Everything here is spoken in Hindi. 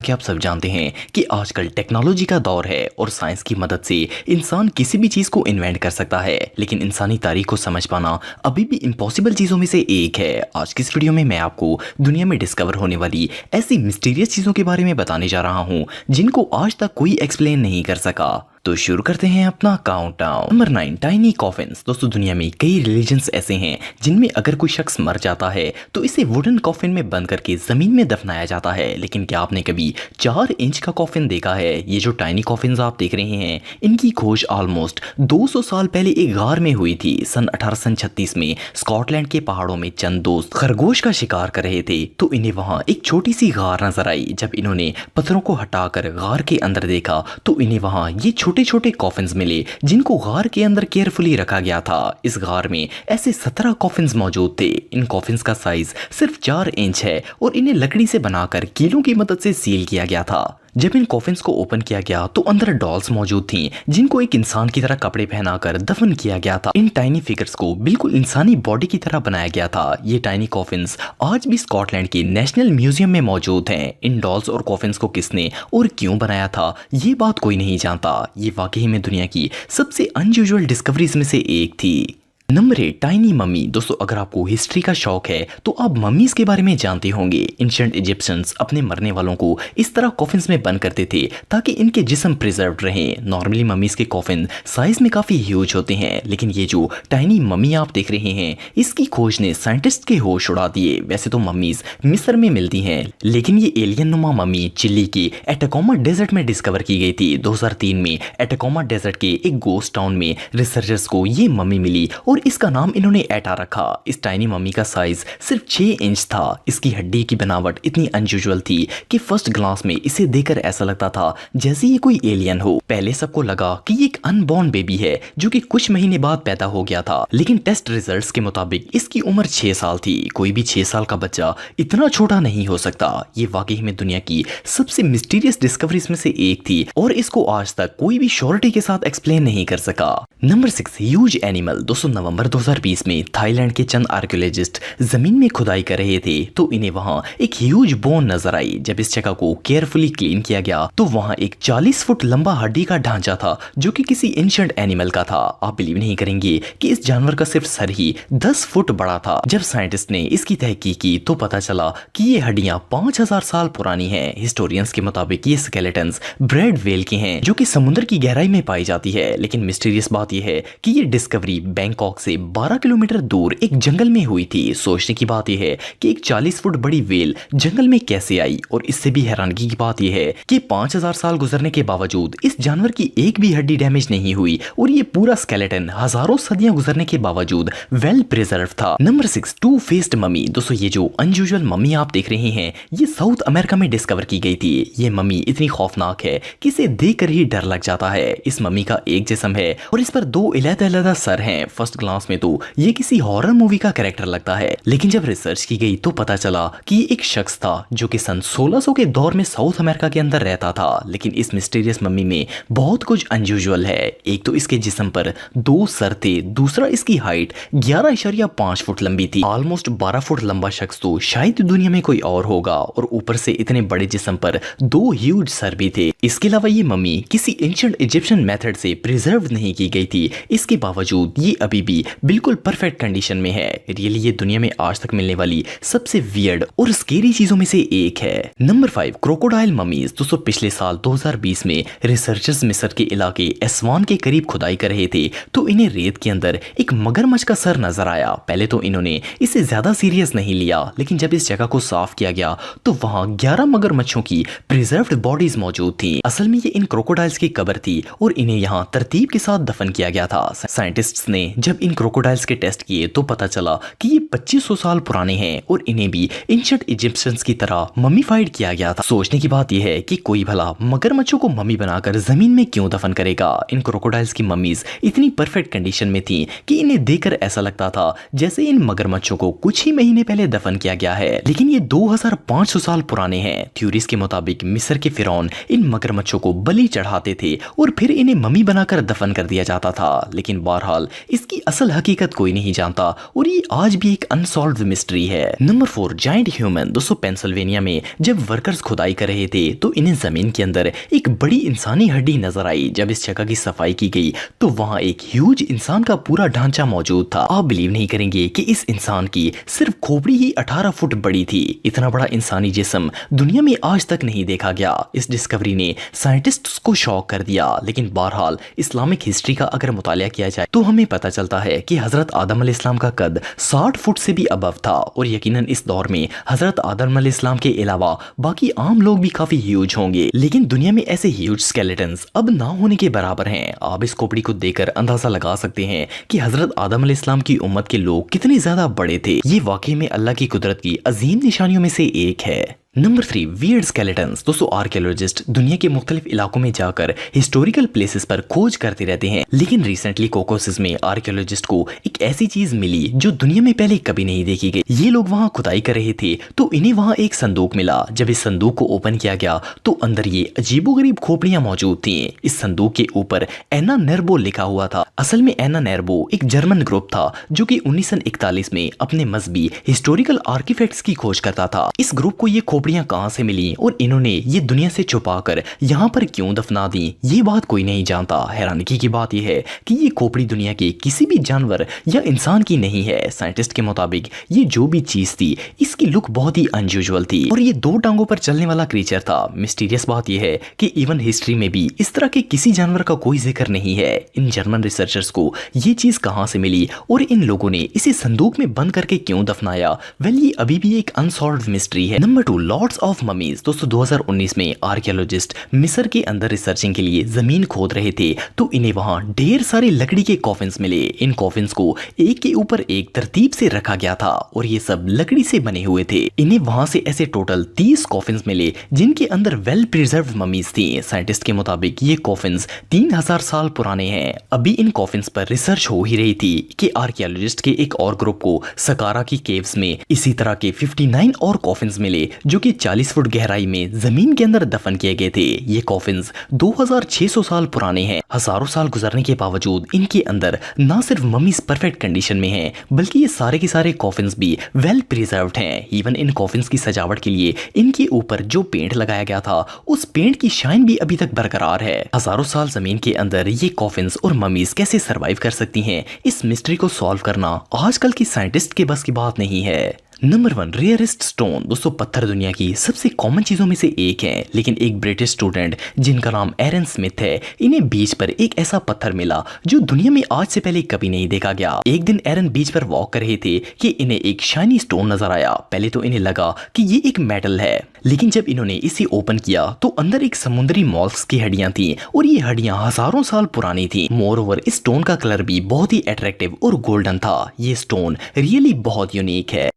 कि आप सब जानते हैं कि आजकल टेक्नोलॉजी का दौर है और साइंस की मदद से इंसान किसी भी चीज़ को इन्वेंट कर सकता है, लेकिन इंसानी तारीख को समझ पाना अभी भी इम्पॉसिबल चीज़ों में से एक है। आज की इस वीडियो में मैं आपको दुनिया में डिस्कवर होने वाली ऐसी मिस्टीरियस चीज़ों के बारे में बताने जा रहा हूँ जिनको आज तक कोई एक्सप्लेन नहीं कर सका। तो शुरू करते हैं अपना काउंटडाउन। Number 9, tiny coffins. दोस्तों, दुनिया में कई रिलीजन्स ऐसे हैं जिनमें अगर कोई शख्स मर जाता है तो इसे वुडन कॉफिन में बंद करके जमीन में दफनाया जाता है। लेकिन क्या आपने कभी 4 इंच का कॉफिन देखा है? ये जो टाइनी कॉफिन्स आप देख रहे हैं, इनकी खोज ऑलमोस्ट 200 साल पहले एक गार में हुई थी। सन 1836 में स्कॉटलैंड के पहाड़ों में चंद दोस्त खरगोश का शिकार कर रहे थे तो इन्हें वहां एक छोटी सी गार नजर आई। जब इन्होंने पत्थरों को हटाकर गार के अंदर देखा तो इन्हें वहां ये छोटे छोटे कॉफिन्स मिले जिनको गार के अंदर केयरफुली रखा गया था। इस गार में ऐसे 17 कॉफिन्स मौजूद थे। इन कॉफिन्स का साइज सिर्फ 4 इंच है और इन्हें लकड़ी से बनाकर कीलों की मदद से सील किया गया था। जब इन कॉफिन्स को ओपन किया गया तो अंदर डॉल्स मौजूद थीं जिनको एक इंसान की तरह कपड़े पहनाकर दफन किया गया था। इन टाइनी फिगर्स को बिल्कुल इंसानी बॉडी की तरह बनाया गया था। ये टाइनी कॉफिन्स आज भी स्कॉटलैंड के नेशनल म्यूजियम में मौजूद हैं। इन डॉल्स और कॉफिन्स को किसने और क्यों बनाया था ये बात कोई नहीं जानता। ये वाकई में दुनिया की सबसे अनयूजुअल डिस्कवरीज में से एक थी। Number 8, tiny mummy. दोस्तों, अगर आपको हिस्ट्री का शौक है तो आप मम्मीज के बारे में जानते होंगे। एंशिएंट इजिप्शियंस अपने मरने वालों को इस तरह कॉफिन्स में बंद करते थे ताकि इनके जिस्म प्रिजर्व्ड रहें। नॉर्मली मम्मीज के कॉफिन साइज में काफी ह्यूज होते हैं, लेकिन ये जो टाइनी मम्मी आप देख रहे हैं, इसकी खोज ने साइंटिस्ट के होश उड़ा दिए। वैसे तो मम्मीज मिस्र में मिलती हैं, लेकिन ये एलियन नुमा मम्मी चिली के एटाकोमा डेजर्ट में डिस्कवर की गई थी। 2003 में एटाकोमा डेजर्ट के एक गोस्ट टाउन में रिसर्चर्स को ये मम्मी मिली और इसका नाम इन्होंने एटा रखा। इस टाइनी मम्मी का साइज सिर्फ 6 इंच था। इसकी हड्डी की बनावट इतनी अनयूजुअल थी कि फर्स्ट ग्लांस में इसे देखकर ऐसा लगता था जैसे ये कोई एलियन हो। पहले सबको लगा कि ये एक अनबॉर्न बेबी है जो कि कुछ महीने बाद पैदा हो गया था, लेकिन टेस्ट रिजल्ट्स के मुताबिक इसकी उम्र 6 साल थी। कोई भी 6 साल का बच्चा इतना छोटा नहीं हो सकता। ये वाकई में दुनिया की सबसे मिस्टीरियस डिस्कवरीज में से एक थी और इसको आज तक कोई भी श्योरिटी के साथ एक्सप्लेन नहीं कर सका। Number 6, huge animal. दोस्तों, नवंबर 2020 में थाईलैंड के चंद आर्कियोलॉजिस्ट जमीन में खुदाई कर रहे थे तो इन्हें वहां एक ह्यूज बोन नजर आई। जब इस जगह को केयरफुली क्लीन किया गया तो वहां एक 40 फुट लंबा हड्डी का ढांचा था जो कि किसी एंशिएंट एनिमल का था। आप बिलीव नहीं करेंगे कि इस जानवर का सिर्फ सर ही 10 फुट बड़ा था। जब साइंटिस्ट ने इसकी तहकीक की तो पता चला कि ये हड्डियां 5000 साल पुरानी हैं। हिस्टोरियंस के मुताबिक ये स्केलेटन्स ब्रेड वेल के हैं जो कि समुद्र की गहराई में पाई जाती है। लेकिन मिस्टीरियस बात यह है कि ये डिस्कवरी बैंकॉक से 12 किलोमीटर दूर एक जंगल में हुई थी। सोचने की बात यह है कि एक 40 फुट बड़ी वेल जंगल में कैसे आई, और इससे भी हैरानगी की बात यह है कि 5000 साल गुजरने के बावजूद इस जानवर की एक भी हड्डी डैमेज नहीं हुई और ये पूरा स्केलेटन हजारों सदियां गुजरने के बावजूद वेल प्रिजर्व था। Number 6, two faced mummy. दोस्तों, ये जो अनयूजुअल मम्मी आप देख रहे हैं ये साउथ अमेरिका में डिस्कवर की गई थी। ये मम्मी इतनी खौफनाक है कि इसे देखकर ही डर लग जाता है। इस मम्मी का एक जिस्म है और इस पर 2 अलग-अलग सर हैं। फर्स्ट ग्लांस में तो ये किसी हॉरर मूवी का कैरेक्टर लगता है, लेकिन जब रिसर्च की गई तो पता चला कि ये एक शख्स था जो कि सन 1600 के दौर में साउथ अमेरिका के अंदर रहता था। लेकिन इस मिस्टीरियस मम्मी में बहुत कुछ अनयूजुअल है। एक तो इसके जिस्म पर 2 सर थे, दूसरा इसकी हाइट 11.5 फुट लंबी थी। ऑलमोस्ट 12 फुट लंबा शख्स तो शायद दुनिया में कोई और होगा, और ऊपर से इतने बड़े जिस्म पर 2 ह्यूज सर भी थे। इसके अलावा ये मम्मी किसी एंशिएंट इजिप्शियन मेथड से प्रिजर्व नहीं की गई थी। इसके बावजूद ये अभी भी बिल्कुल परफेक्ट कंडीशन में है। रियली ये दुनिया में आज तक मिलने वाली सबसे वियर्ड और स्केरी चीजों में से एक है। Number 5, crocodile mummies. दोस्तों, पिछले साल 2020 में रिसर्चर्स मिस्र के इलाके एस्वान के करीब खुदाई कर रहे थे तो इन्हें रेत के अंदर एक मगरमच्छ का सर नजर आया। पहले तो इन्होंने इसे ज्यादा सीरियस नहीं लिया, लेकिन जब इस जगह को साफ किया गया तो वहां 11 मगरमच्छों की प्रिजर्व्ड बॉडीज मौजूद थी। असल में ये इन क्रोकोडाइल्स की कब्र थी और इन्हें यहाँ तरतीब के साथ दफन किया गया था। साइंटिस्ट्स ने जब इन क्रोकोडाइल्स के टेस्ट किए तो पता चला कि ये 2500 साल पुराने हैं और इन्हें भी एंशिएंट इजिप्शियंस की तरह मम्मीफाइड किया गया था। सोचने की बात यह है कि कोई भला मगरमच्छों को मम्मी बनाकर जमीन में क्यों दफन करेगा। इन क्रोकोडाइल्स की मम्मीज इतनी परफेक्ट कंडीशन में थी कि इन्हें देखकर ऐसा लगता था जैसे इन मगरमच्छों को कुछ ही महीने पहले दफन किया गया है। लेकिन ये 2500 साल पुराने हैं। थ्योरीज के मुताबिक मिस्र के फिरौन इन मगरमच्छों को बलि चढ़ाते थे और फिर इन्हें मम्मी बनाकर दफन कर दिया जाता था। लेकिन बहरहाल इसकी असल हकीकत कोई नहीं जानता और ये आज भी एक अनसॉल्व्ड मिस्ट्री है। Number 4, giant human. दोस्तों पेंसिल्वेनिया में जब वर्कर्स खुदाई कर रहे थे तो इन्हें जमीन के अंदर एक बड़ी इंसानी हड्डी नजर आई। जब इस जगह की सफाई की गई तो वहां एक ह्यूज इंसान का पूरा ढांचा मौजूद था। आप बिलीव नहीं करेंगे कि इस इंसान की सिर्फ खोपड़ी ही 18 फुट बड़ी थी। इतना बड़ा इंसानी जिस्म दुनिया में आज तक नहीं देखा गया। इस डिस्कवरी ने साइंटिस्ट्स को शॉक कर दिया। लेकिन बहरहाल इस्लामिक हिस्ट्री का अगर मुतालिया किया जाए तो हमें पता चलता है कि हजरत आदम अलैहिस्सलाम का कद 60 फुट से भी अबव था और यकीनन इस दौर में हजरत आदम अलैहिस्सलाम के अलावा बाकी आम लोग भी काफी ह्यूज होंगे। लेकिन दुनिया में ऐसे ह्यूज स्केलेटन्स अब ना होने के बराबर हैं। आप इस खोपड़ी को देखकर अंदाजा लगा सकते हैं कि हजरत आदम अलैहिस्सलाम की उम्मत के लोग कितने ज्यादा बड़े थे। ये वाकई में अल्लाह की कुदरत की अजीम निशानियों में से एक है। Number 3, weird skeletons. दोस्तों आर्कियोलॉजिस्ट दुनिया के मुख्तलिफ इलाकों में जाकर हिस्टोरिकल प्लेसेस पर खोज करते रहते हैं। लेकिन रिसेंटली कोकोसिस में आर्कियोलॉजिस्ट को एक ऐसी चीज मिली जो दुनिया में पहले कभी नहीं देखी गई। ये लोग वहां खुदाई कर रहे थे तो इन्हें वहां एक संदूक मिला। जब इस संदूक को ओपन किया गया तो अंदर ये अजीबोगरीब खोपड़ियां मौजूद थी। इस संदूक के ऊपर एना नेर्बो लिखा हुआ था। असल में एना नेर्बो एक जर्मन ग्रुप था जो कि 1941 में अपने मजहबी हिस्टोरिकल आर्टिफैक्ट्स की खोज करता था। इस ग्रुप को ये खोपड़ियां कहां से मिली और इन्होंने ये दुनिया से छुपाकर यहाँ पर क्यों दफना दी, ये बात कोई नहीं जानता। हैरानी की बात यह है कि ये खोपड़ी दुनिया के किसी भी जानवर या इंसान की नहीं है। साइंटिस्ट के मुताबिक ये जो भी चीज थी इसकी लुक बहुत ही अनयूजुअल थी और ये 2 टांगों पर चलने वाला क्रीचर था। मिस्टीरियस बात यह है कि इवन हिस्ट्री में भी इस तरह के किसी जानवर का कोई जिक्र नहीं है। इन जर्मन रिसर्चर्स को ये चीज कहां से मिली और इन लोगों ने इसे संदूक में बंद करके क्यों दफनाया, वेल ये अभी भी एक अनसॉल्व्ड मिस्ट्री है। Number 2, lords of mummies. दोस्तों 2019 में आर्कियोलॉजिस्ट मिस्र के अंदर रिसर्चिंग के लिए जमीन खोद रहे थे तो इन्हें वहां ढेर सारे लकड़ी के कॉफिन्स मिले। इन कॉफिन्स को एक के ऊपर एक तरतीब से रखा गया था और ये सब लकड़ी से बने हुए थे। इन्हें वहां से ऐसे टोटल 30 कॉफिन्स मिले जिनके अंदर वेल प्रिजर्व्ड ममीज थी। साइंटिस्ट के मुताबिक ये कॉफिन्स 3000 साल पुराने हैं। अभी इन कॉफिन्स पर रिसर्च हो ही रही थी कि आर्कियोलॉजिस्ट के एक और ग्रुप को सकारा की केव्स में इसी तरह के 59 और कॉफिन्स मिले जो कि 40 फुट गहराई में जमीन के अंदर दफन किए गए थे। ये कॉफिन्स 2600 साल पुराने हैं। हजारों साल गुजरने के बावजूद इनके अंदर ना सिर्फ ममीज परफेक्ट कंडीशन में हैं बल्कि ये सारे के सारे कॉफिन्स भी वेल प्रिजर्व्ड हैं। इवन इन कॉफिन्स की सजावट के लिए इनके ऊपर जो पेंट लगाया गया था उस पेंट की शाइन भी अभी तक बरकरार है। हजारों साल जमीन के अंदर ये कॉफिन्स और ममीज कैसे सरवाइव कर सकती हैं, इस मिस्ट्री को सॉल्व करना आजकल की साइंटिस्ट के बस की बात नहीं है। Number 1, rarest stone. दोस्तों पत्थर दुनिया की सबसे कॉमन चीजों में से एक है, लेकिन एक ब्रिटिश स्टूडेंट जिनका नाम एरन स्मिथ है, इन्हें बीच पर एक ऐसा पत्थर मिला जो दुनिया में आज से पहले कभी नहीं देखा गया। एक दिन एरन बीच पर वॉक कर रहे थे कि इन्हें एक शाइनी स्टोन नजर आया। पहले तो इन्हें लगा कि ये एक मेटल है, लेकिन जब इन्होंने इसे ओपन किया तो अंदर एक समुद्री मॉल्स्क की हड्डियां थी और ये हड्डियां हजारों साल पुरानी थी। मोर ओवर इस स्टोन का कलर भी बहुत ही अट्रैक्टिव और गोल्डन था। ये स्टोन रियली बहुत यूनिक है।